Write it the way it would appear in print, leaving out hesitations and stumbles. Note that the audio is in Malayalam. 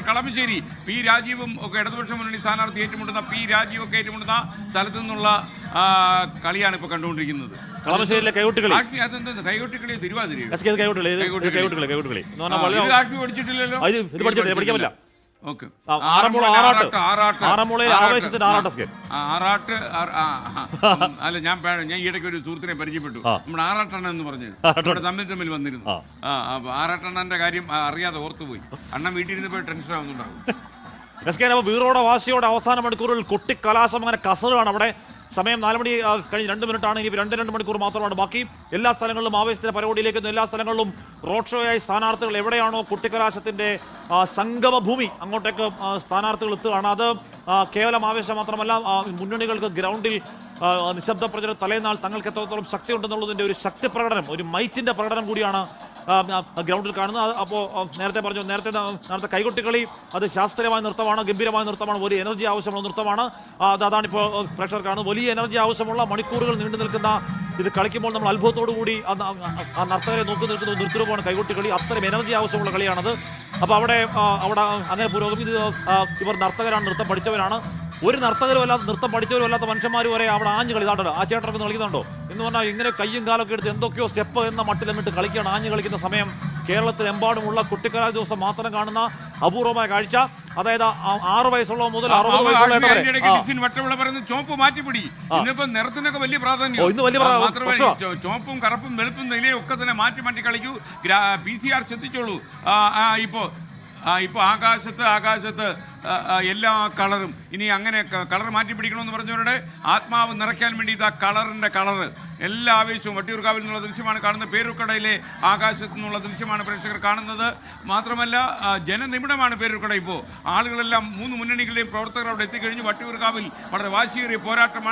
കളമശ്ശേരി പി രാജീവും ഒക്കെ ഇടതുപക്ഷ മുന്നണി സ്ഥാനാർത്ഥി ഏറ്റുമുട്ടുന്ന പി രാജീവ് ഒക്കെ ഏറ്റുമുട്ടുന്ന സ്ഥലത്തു നിന്നുള്ള കളിയാണ് ഇപ്പോൾ കണ്ടുകൊണ്ടിരിക്കുന്നത്. കളമശ്ശേരിയിലെ കൈകൊട്ടുകളി കൈകൊട്ടിക്കളി തിരുവാതിര പഠിച്ചിട്ടില്ലല്ലോ. അല്ല ഞാൻ ഈയിടയ്ക്ക് ഒരു സുഹൃത്തിനെ പരിചയപ്പെട്ടു. നമ്മുടെ ആറാട്ടണ്ണൻ എന്ന് പറഞ്ഞു തമ്മിൽ വന്നിരുന്നു. ആറാട്ടണ്ണന്റെ കാര്യം അറിയാതെ ഓർത്തുപോയി. അണ്ണൻ വീട്ടിലിരുന്നപ്പോൾ ടെൻഷൻ ആവുന്നുണ്ടാവും. വീറോടെ വാശിയോടെ അവസാന മണിക്കൂറിൽ കൊട്ടിക്കലാശം അങ്ങനെ കസറാണ് അവിടെ. സമയം 4 മണി കഴിഞ്ഞ് 2 മിനിറ്റാണ്. ഇനി 2 മണിക്കൂർ മാത്രമാണ് ബാക്കി. എല്ലാ സ്ഥലങ്ങളിലും ആവേശത്തിന്റെ പരവടിയിലേക്ക് എല്ലാ സ്ഥലങ്ങളിലും റോഡ് ഷോയായി സ്ഥാനാർത്ഥികൾ എവിടെയാണോ കുട്ടിക്കലാശത്തിന്റെ സംഗമഭൂമി അങ്ങോട്ടേക്ക് സ്ഥാനാർത്ഥികൾ എത്തുകയാണ്. അത് കേവലം ആവേശം മാത്രമല്ല, മുന്നണികൾക്ക് ഗ്രൗണ്ടിൽ നിശബ്ദ പ്രചരണം തലേന്നാൾ തങ്ങൾക്ക് എത്രത്തോളം ശക്തി ഉണ്ടെന്നുള്ളതിൻ്റെ ഒരു ശക്തി പ്രകടനം, ഒരു മൈറ്റിന്റെ പ്രകടനം കൂടിയാണ് ഗ്രൗണ്ടിൽ കാണുന്നത്. അപ്പോൾ നേരത്തെ കൈകൊട്ടിക്കളി അത് ശാസ്ത്രീയമായ നൃത്തമാണ്, ഗംഭീരമായ നൃത്തമാണ്, വലിയ എനർജി ആവശ്യമുള്ള നൃത്തമാണ്. അതാണിപ്പോൾ പ്രേക്ഷകർ കാണുന്നത്. വലിയ എനർജി ആവശ്യമുള്ള മണിക്കൂറുകൾ നീണ്ടു നിൽക്കുന്ന ഇത് കളിക്കുമ്പോൾ നമ്മൾ അത്ഭുതത്തോടു കൂടി ആ നർത്തകരെ നോക്കി നിൽക്കുന്ന നൃത്തരൂപമാണ് കൈകൊട്ടിക്കളി. അത്രയും എനർജി ആവശ്യമുള്ള കളിയാണത്. അപ്പോൾ അവിടെ അങ്ങനെ പുരോഗമി. ഇവർ നർത്തകരാണ്, നൃത്തം പഠിച്ചവരാണ്. ഒരു നർത്തകരും അല്ലാത്ത നൃത്തം പഠിച്ചവരും അല്ലാത്ത മനുഷ്യന്മാർ വരെ അവിടെ ആഞ്ഞ് കളി നാട്ടല്ലോ. ആ ചേട്ടൻ കളിക്കുന്നുണ്ടോ എന്ന് പറഞ്ഞാൽ ഇങ്ങനെ കയ്യും കാലൊക്കെ എടുത്ത് എന്തൊക്കെയോ സ്റ്റെപ്പ് എന്ന മട്ടിൽ എന്നിട്ട് കളിക്കുകയാണ്. ആഞ്ഞ് കളിക്കുന്ന സമയം കേരളത്തിലെമ്പാടുമുള്ള കുട്ടിക്കലാ ദിവസം മാത്രം കാണുന്ന അപൂർവമായ കാഴ്ച. അതായത് 6 വയസ്സുള്ള മുതൽ 60 വയസ്സുള്ള ചോപ്പ് മാറ്റിപ്പിടി. ഇന്നിപ്പോ നിറത്തിനൊക്കെ വലിയ പ്രാധാന്യം. മാത്രമല്ല ചോപ്പും കറുപ്പും വെളുപ്പും നിലയും ഒക്കെ തന്നെ മാറ്റി കളിക്കൂ. PCR ശ്രദ്ധിച്ചോളൂ. ഇപ്പൊ ആകാശത്ത് എല്ലാ കളറും ഇനി അങ്ങനെ കളർ മാറ്റി പിടിക്കണമെന്ന് പറഞ്ഞവരുടെ ആത്മാവ് നിറയ്ക്കാൻ വേണ്ടി ഇതാ കളറിന്റെ കളറ് എല്ലാ ആവേശവും വട്ടിയൂർക്കാവിൽ നിന്നുള്ള ദൃശ്യമാണ് കാണുന്നത്. പേരൂർക്കടയിലെ ആകാശത്തു നിന്നുള്ള ദൃശ്യമാണ് പ്രേക്ഷകർ കാണുന്നത്. മാത്രമല്ല ജനനിബിഡമാണ് പേരൂർക്കട. ഇപ്പോൾ ആളുകളെല്ലാം 3 മുന്നണികളുടെയും പ്രവർത്തകർ അവിടെ എത്തിക്കഴിഞ്ഞു. വട്ടിയൂർക്കാവിൽ വളരെ വാശിയേറിയ പോരാട്ടമാണ്.